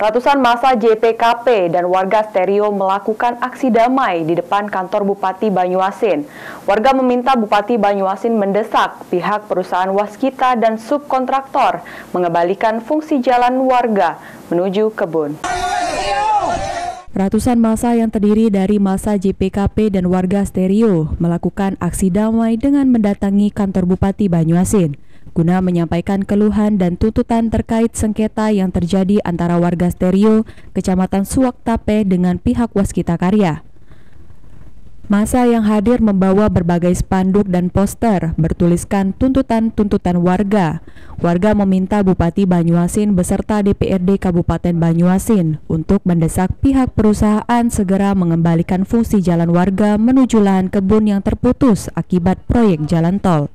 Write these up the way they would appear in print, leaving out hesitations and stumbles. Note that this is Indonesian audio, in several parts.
Ratusan massa JPKP dan warga Stereo melakukan aksi damai di depan kantor Bupati Banyuasin. Warga meminta Bupati Banyuasin mendesak pihak perusahaan waskita dan subkontraktor mengembalikan fungsi jalan warga menuju kebun. Ratusan massa yang terdiri dari massa JPKP dan warga Stereo melakukan aksi damai dengan mendatangi kantor Bupati Banyuasin guna menyampaikan keluhan dan tuntutan terkait sengketa yang terjadi antara warga Stereo, Kecamatan Suwaktape dengan pihak Waskita Karya. Massa yang hadir membawa berbagai spanduk dan poster bertuliskan tuntutan-tuntutan warga. Warga meminta Bupati Banyuasin beserta DPRD Kabupaten Banyuasin untuk mendesak pihak perusahaan segera mengembalikan fungsi jalan warga menuju lahan kebun yang terputus akibat proyek jalan tol.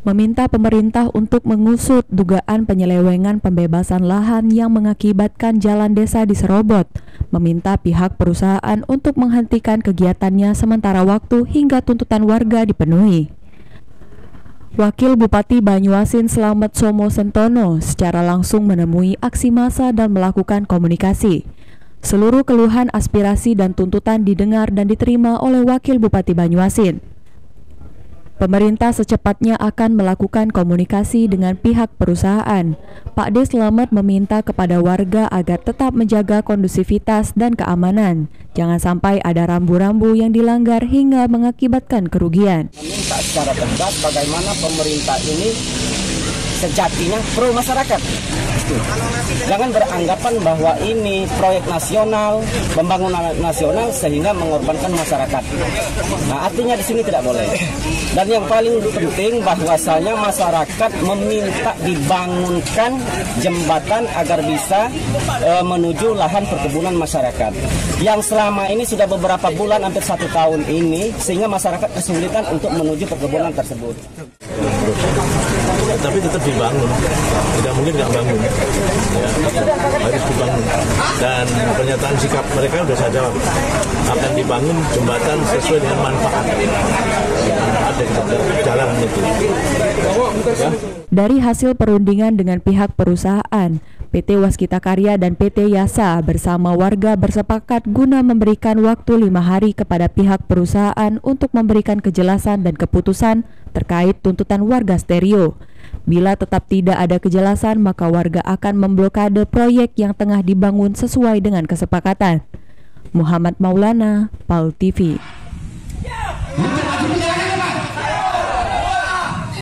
Meminta pemerintah untuk mengusut dugaan penyelewengan pembebasan lahan yang mengakibatkan jalan desa diserobot. Meminta pihak perusahaan untuk menghentikan kegiatannya sementara waktu hingga tuntutan warga dipenuhi. Wakil Bupati Banyuasin Slamet Somo Sentono secara langsung menemui aksi massa dan melakukan komunikasi. Seluruh keluhan, aspirasi dan tuntutan didengar dan diterima oleh Wakil Bupati Banyuasin. Pemerintah secepatnya akan melakukan komunikasi dengan pihak perusahaan. Pak D. Slamet meminta kepada warga agar tetap menjaga kondusivitas dan keamanan. Jangan sampai ada rambu-rambu yang dilanggar hingga mengakibatkan kerugian. Meminta secara tegas bagaimana pemerintah ini sejatinya pro masyarakat. Jangan beranggapan bahwa ini proyek nasional, pembangunan nasional sehingga mengorbankan masyarakat. Nah, artinya di sini tidak boleh. Dan yang paling penting bahwasanya masyarakat meminta dibangunkan jembatan agar bisa menuju lahan perkebunan masyarakat. Yang selama ini sudah beberapa bulan, hampir 1 tahun ini, sehingga masyarakat kesulitan untuk menuju perkebunan tersebut. Tapi tetap dibangun, tidak mungkin nggak bangun, ya, harus dibangun. Dan pernyataan sikap mereka sudah saya jawab, akan dibangun jembatan sesuai dengan manfaat ada di jalan itu. Ya. Dari hasil perundingan dengan pihak perusahaan, PT Waskita Karya dan PT Yasa bersama warga bersepakat guna memberikan waktu 5 hari kepada pihak perusahaan untuk memberikan kejelasan dan keputusan terkait tuntutan warga Stereo. Bila tetap tidak ada kejelasan, maka warga akan memblokade proyek yang tengah dibangun sesuai dengan kesepakatan. Muhammad Maulana, PAL TV.